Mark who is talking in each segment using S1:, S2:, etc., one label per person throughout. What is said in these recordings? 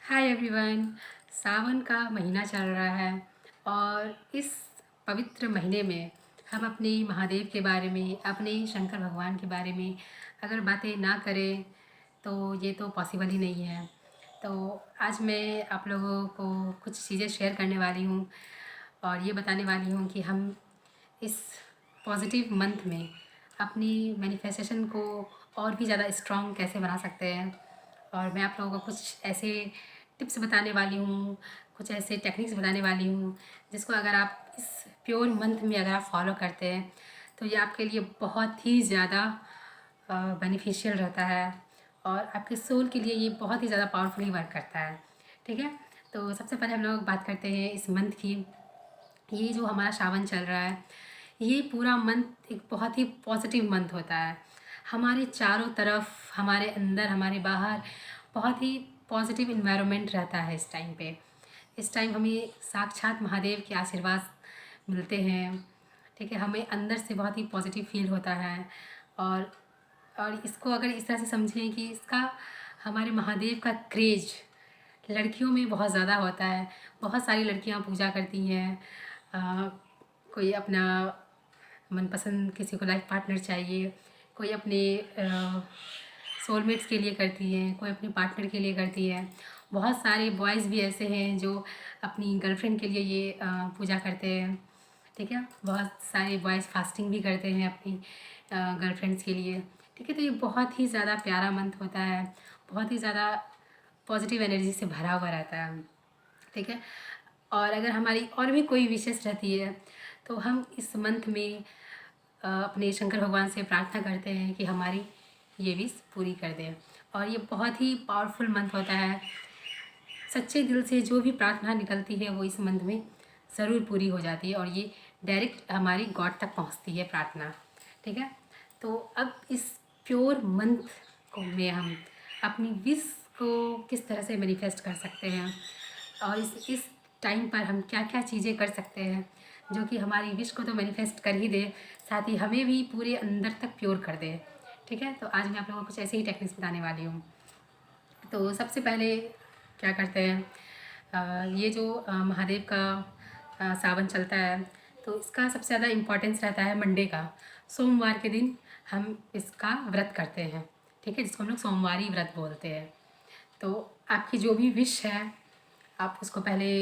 S1: Hi everyone. सावन का महीना चल रहा है और इस पवित्र महीने में हम अपने महादेव के बारे में, अपने शंकर भगवान के बारे में अगर बातें ना करें तो ये तो पॉसिबल ही नहीं है। तो आज मैं आप लोगों को कुछ चीज़ें शेयर करने वाली हूँ और ये बताने वाली हूँ कि हम इस पॉजिटिव मंथ में अपनी मैनिफेस्टेशन को और भी ज़्यादा स्ट्रॉन्ग कैसे बना सकते हैं। और मैं आप लोगों को कुछ ऐसे टिप्स बताने वाली हूँ, कुछ ऐसे टेक्निक्स बताने वाली हूँ जिसको अगर आप इस प्योर मंथ में अगर आप फॉलो करते हैं तो ये आपके लिए बहुत ही ज़्यादा बेनिफिशियल रहता है और आपके सोल के लिए ये बहुत ही ज़्यादा पावरफुली वर्क करता है। ठीक है, तो सबसे पहले हम लोग बात करते हैं इस मंथ की। ये जो हमारा सावन चल रहा है, ये पूरा मंथ एक बहुत ही पॉजिटिव मंथ होता है। हमारे चारों तरफ, हमारे अंदर, हमारे बाहर बहुत ही पॉजिटिव इन्वायरमेंट रहता है इस टाइम पे। इस टाइम हमें साक्षात महादेव के आशीर्वाद मिलते हैं। ठीक है, हमें अंदर से बहुत ही पॉजिटिव फील होता है और इसको अगर इस तरह से समझें कि इसका हमारे महादेव का क्रेज लड़कियों में बहुत ज़्यादा होता है। बहुत सारी लड़कियां पूजा करती हैं। कोई अपना मनपसंद किसी को लाइफ पार्टनर चाहिए, कोई अपने सोलमेट्स के लिए करती हैं, कोई अपने पार्टनर के लिए करती है। बहुत सारे बॉयज़ भी ऐसे हैं जो अपनी गर्लफ्रेंड के लिए ये पूजा करते हैं। ठीक है, बहुत सारे बॉयज़ फास्टिंग भी करते हैं अपनी गर्लफ्रेंड्स के लिए। ठीक है, तो ये बहुत ही ज़्यादा प्यारा मंथ होता है, बहुत ही ज़्यादा पॉजिटिव एनर्जी से भरा हुआ रहता है। ठीक है, और अगर हमारी और भी कोई विशेष रहती है तो हम इस मंथ में अपने शंकर भगवान से प्रार्थना करते हैं कि हमारी ये विश पूरी कर दें। और ये बहुत ही पावरफुल मंथ होता है। सच्चे दिल से जो भी प्रार्थना निकलती है वो इस मंथ में ज़रूर पूरी हो जाती है और ये डायरेक्ट हमारी गॉड तक पहुंचती है प्रार्थना। ठीक है, तो अब इस प्योर मंथ को में हम अपनी विश को किस तरह से मैनिफेस्ट कर सकते हैं और इस टाइम पर हम क्या क्या चीज़ें कर सकते हैं जो कि हमारी विश को तो मैनिफेस्ट कर ही दे, साथ ही हमें भी पूरे अंदर तक प्योर कर दे। ठीक है, तो आज मैं आप लोगों को कुछ ऐसे ही टेक्निक्स बताने वाली हूँ। तो सबसे पहले क्या करते हैं, ये जो महादेव का सावन चलता है तो इसका सबसे ज़्यादा इम्पोर्टेंस रहता है मंडे का। सोमवार के दिन हम इसका व्रत करते हैं। ठीक है, जिसको हम लोग सोमवारी व्रत बोलते हैं। तो आपकी जो भी विश है आप उसको पहले,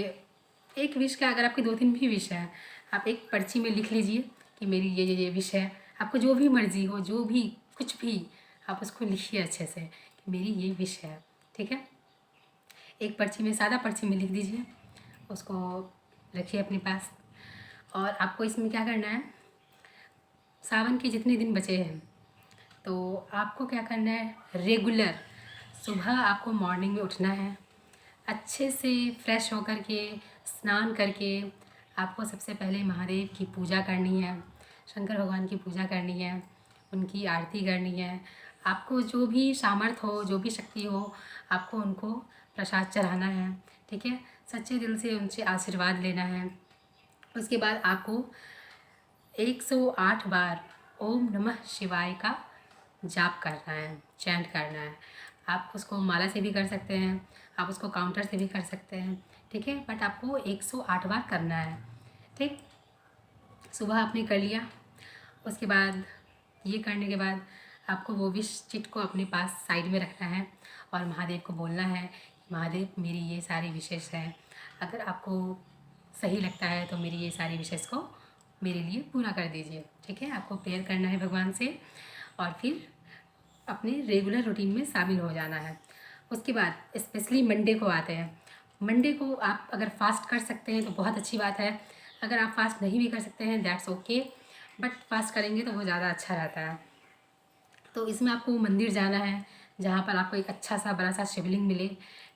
S1: एक विश का अगर आपकी 2-3 भी विश है आप एक पर्ची में लिख लीजिए कि मेरी ये विश है। आपको जो भी मर्ज़ी हो, जो भी कुछ भी, आप उसको लिखिए अच्छे से कि मेरी ये विश है। ठीक है, एक पर्ची में, सादा पर्ची में लिख दीजिए, उसको रखिए अपने पास। और आपको इसमें क्या करना है, सावन के जितने दिन बचे हैं तो आपको क्या करना है, रेगुलर सुबह आपको मॉर्निंग में उठना है, अच्छे से फ्रेश होकर के स्नान करके आपको सबसे पहले महादेव की पूजा करनी है, शंकर भगवान की पूजा करनी है, उनकी आरती करनी है। आपको जो भी सामर्थ हो, जो भी शक्ति हो, आपको उनको प्रसाद चढ़ाना है। ठीक है, सच्चे दिल से उनसे आशीर्वाद लेना है। उसके बाद आपको 108 बार ओम नमः शिवाय का जाप करना है, चैंट करना है। आप उसको माला से भी कर सकते हैं, आप उसको काउंटर से भी कर सकते हैं। ठीक है, बट आपको 108 बार करना है। ठीक, सुबह आपने कर लिया, उसके बाद ये करने के बाद आपको वो विश चिट को अपने पास साइड में रखना है और महादेव को बोलना है, महादेव मेरी ये सारी विशेष हैं, अगर आपको सही लगता है तो मेरी ये सारी विशेष को मेरे लिए पूरा कर दीजिए। ठीक है, आपको प्रेयर करना है भगवान से और फिर अपने रेगुलर रूटीन में शामिल हो जाना है। उसके बाद स्पेशली मंडे को आते हैं। मंडे को आप अगर फास्ट कर सकते हैं तो बहुत अच्छी बात है, अगर आप फास्ट नहीं भी कर सकते हैं दैट्स ओके, बट फास्ट करेंगे तो वो ज़्यादा अच्छा रहता है। तो इसमें आपको मंदिर जाना है जहाँ पर आपको एक अच्छा सा बड़ा सा शिवलिंग मिले।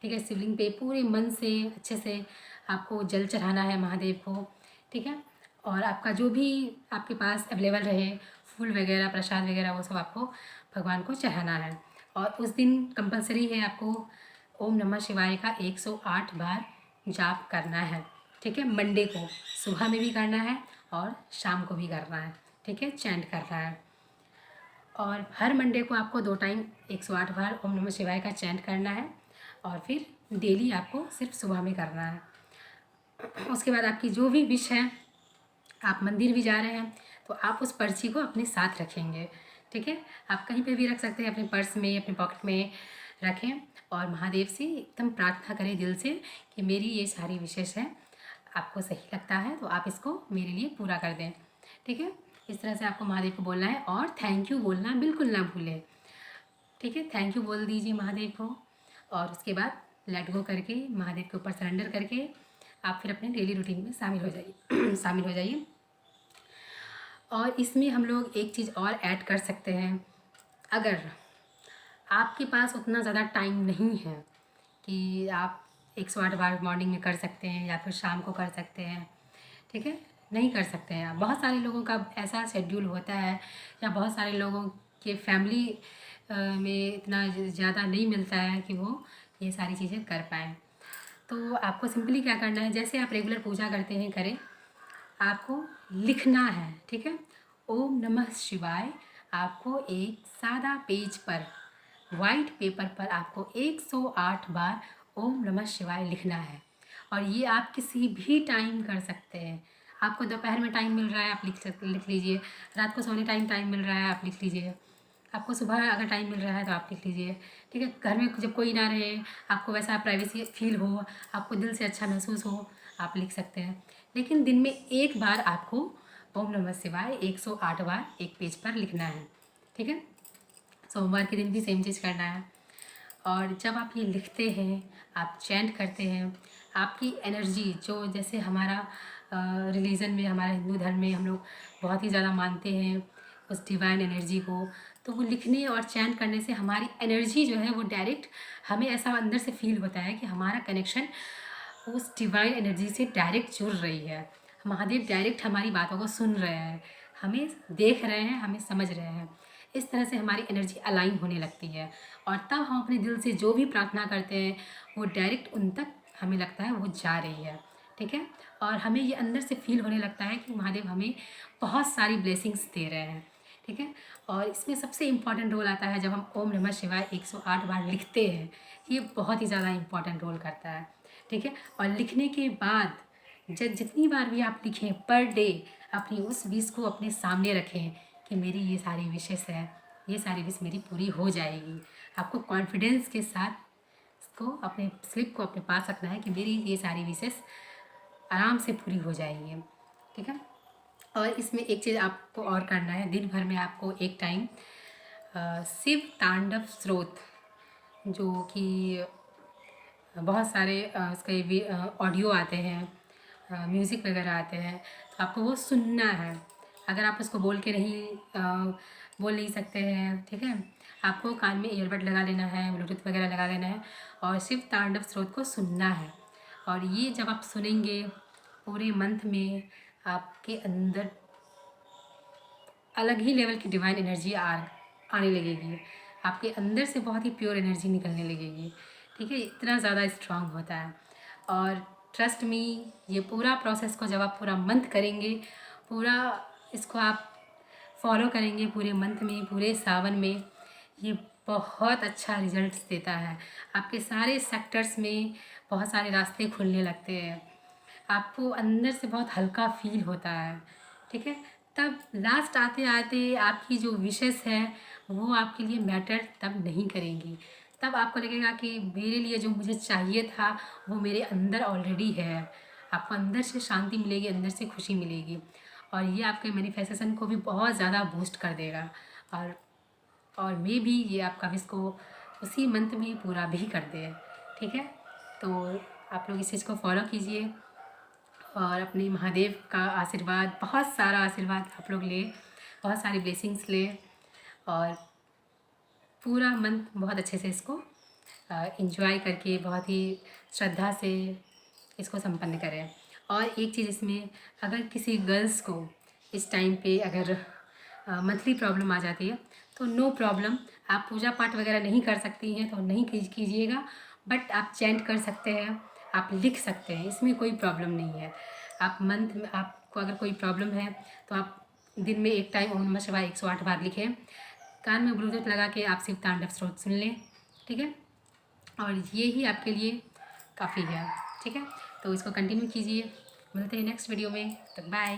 S1: ठीक है, शिवलिंग पे पूरे मन से अच्छे से आपको जल चढ़ाना है महादेव को। ठीक है, और आपका जो भी आपके पास अवेलेबल रहे, फूल वगैरह, प्रसाद वगैरह, वो सब आपको भगवान को चढ़ाना है। और उस दिन कंपलसरी है आपको ओम नमः शिवाय का 108 बार जाप करना है। ठीक है, मंडे को सुबह में भी करना है और शाम को भी करना है। ठीक है, चैंट करना है। और हर मंडे को आपको 2 टाइम 108 बार ओम नमः शिवाय का चैंट करना है और फिर डेली आपको सिर्फ सुबह में करना है। उसके बाद आपकी जो भी विश है, आप मंदिर भी जा रहे हैं तो आप उस पर्ची को अपने साथ रखेंगे, ठीक है। आप कहीं पे भी रख सकते हैं, अपने पर्स में, अपने पॉकेट में रखें और महादेव से एकदम प्रार्थना करें दिल से कि मेरी ये सारी विशेष है, आपको सही लगता है तो आप इसको मेरे लिए पूरा कर दें, ठीक है। इस तरह से आपको महादेव को बोलना है और थैंक यू बोलना बिल्कुल ना भूलें, ठीक है। थैंक यू बोल दीजिए महादेव को और उसके बाद लेट गो करके महादेव के ऊपर सरेंडर करके आप फिर अपने डेली रूटीन में शामिल हो जाइए शामिल हो जाइए। और इसमें हम लोग एक चीज़ और ऐड कर सकते हैं, अगर आपके पास उतना ज़्यादा टाइम नहीं है कि आप 108 बार मॉर्निंग में कर सकते हैं या फिर शाम को कर सकते हैं, ठीक है, नहीं कर सकते हैं। बहुत सारे लोगों का ऐसा शेड्यूल होता है या बहुत सारे लोगों के फैमिली में इतना ज़्यादा नहीं मिलता है कि वो ये सारी चीज़ें कर पाएँ। तो आपको सिंपली क्या करना है, जैसे आप रेगुलर पूजा करते हैं करें, आपको लिखना है, ठीक है। ओम नमः शिवाय आपको एक सादा पेज पर, वाइट पेपर पर आपको 108 बार ओम नमः शिवाय लिखना है। और ये आप किसी भी टाइम कर सकते हैं। आपको दोपहर में टाइम मिल रहा है आप लिख लीजिए, रात को सोने टाइम मिल रहा है आप लिख लीजिए, आपको सुबह अगर टाइम मिल रहा है तो आप लिख लीजिए, ठीक है। घर में जब कोई ना रहे, आपको वैसा प्राइवेसी फील हो, आपको दिल से अच्छा महसूस हो, आप लिख सकते हैं। लेकिन दिन में एक बार आपको ओम नमः शिवाय 108 बार एक पेज पर लिखना है, ठीक है। सोमवार के दिन भी सेम चीज़ करना है। और जब आप ये लिखते हैं, आप चैंट करते हैं, आपकी एनर्जी जो, जैसे हमारा रिलीजन में, हमारा हिंदू धर्म में हम लोग बहुत ही ज़्यादा मानते हैं उस डिवाइन एनर्जी को, तो वो लिखने और चैंट करने से हमारी एनर्जी जो है वो डायरेक्ट, हमें ऐसा अंदर से फील होता है कि हमारा कनेक्शन उस डिवाइन एनर्जी से डायरेक्ट जुड़ रही है। महादेव डायरेक्ट हमारी बातों को सुन रहे हैं, हमें देख रहे हैं, हमें समझ रहे हैं। इस तरह से हमारी एनर्जी अलाइन होने लगती है और तब हम अपने दिल से जो भी प्रार्थना करते हैं वो डायरेक्ट उन तक हमें लगता है वो जा रही है, ठीक है। और हमें ये अंदर से फील होने लगता है कि महादेव हमें बहुत सारी ब्लेसिंग्स दे रहे हैं, ठीक है। और इसमें सबसे इम्पॉर्टेंट रोल आता है जब हम ओम नमः शिवाय 108 बार लिखते हैं, ये बहुत ही ज़्यादा इम्पॉर्टेंट रोल करता है, ठीक है। और लिखने के बाद जितनी बार भी आप लिखें पर डे, अपनी उस विश को अपने सामने रखें कि मेरी ये सारी विशेष है, ये सारी विश मेरी पूरी हो जाएगी। आपको कॉन्फिडेंस के साथ इसको, अपने स्लिप को अपने पास रखना है कि मेरी ये सारी विशेष आराम से पूरी हो जाएंगी, ठीक है। और इसमें एक चीज़ आपको और करना है, दिन भर में आपको एक टाइम शिव तांडव स्रोत, जो कि बहुत सारे उसके ऑडियो आते हैं, म्यूज़िक वगैरह आते हैं, तो आपको वो सुनना है। अगर आप उसको बोल नहीं सकते हैं, ठीक है, आपको कान में ईयरबड लगा लेना है, ब्लूटूथ वगैरह लगा लेना है और शिव तांडव स्रोत को सुनना है। और ये जब आप सुनेंगे पूरे मंथ में, आपके अंदर अलग ही लेवल की डिवाइन एनर्जी आने लगेगी, आपके अंदर से बहुत ही प्योर एनर्जी निकलने लगेगी, ठीक है। इतना ज़्यादा स्ट्रांग होता है। और ट्रस्ट मी, ये पूरा प्रोसेस को जब आप पूरा मंथ करेंगे, पूरा इसको आप फॉलो करेंगे पूरे मंथ में, पूरे सावन में, ये बहुत अच्छा रिजल्ट्स देता है। आपके सारे सेक्टर्स में बहुत सारे रास्ते खुलने लगते हैं, आपको अंदर से बहुत हल्का फील होता है, ठीक है। तब लास्ट आते आते आपकी जो विशेस है वो आपके लिए मैटर तब नहीं करेंगी, तब आपको लगेगा कि मेरे लिए जो मुझे चाहिए था वो मेरे अंदर ऑलरेडी है। आपको अंदर से शांति मिलेगी, अंदर से खुशी मिलेगी और ये आपके मैनिफेस्टेशन को भी बहुत ज़्यादा बूस्ट कर देगा। और मे भी ये आपका विश को उसी मंथ में पूरा भी कर दे, ठीक है। तो आप लोग इस चीज़ को फॉलो कीजिए और अपने महादेव का आशीर्वाद, बहुत सारा आशीर्वाद आप लोग ले, बहुत सारी ब्लेसिंग्स ले और पूरा मंथ बहुत अच्छे से इसको एंजॉय करके बहुत ही श्रद्धा से इसको संपन्न करें। और एक चीज़ इसमें, अगर किसी गर्ल्स को इस टाइम पे अगर मंथली प्रॉब्लम आ जाती है तो नो प्रॉब्लम, आप पूजा पाठ वगैरह नहीं कर सकती हैं तो नहीं कीजिएगा, बट आप चैंट कर सकते हैं, आप लिख सकते हैं, इसमें कोई प्रॉब्लम नहीं है। आप मंथ में आपको अगर कोई प्रॉब्लम है तो आप दिन में एक टाइम ओम नमः शिवाय 108 बार लिखें, कान में ब्लूटूथ लगा के आप शिव तांडव स्रोत सुन लें, ठीक है। और ये ही आपके लिए काफ़ी है। ठीक है, तो इसको कंटिन्यू कीजिए। मिलते हैं नेक्स्ट वीडियो में, तब बाय।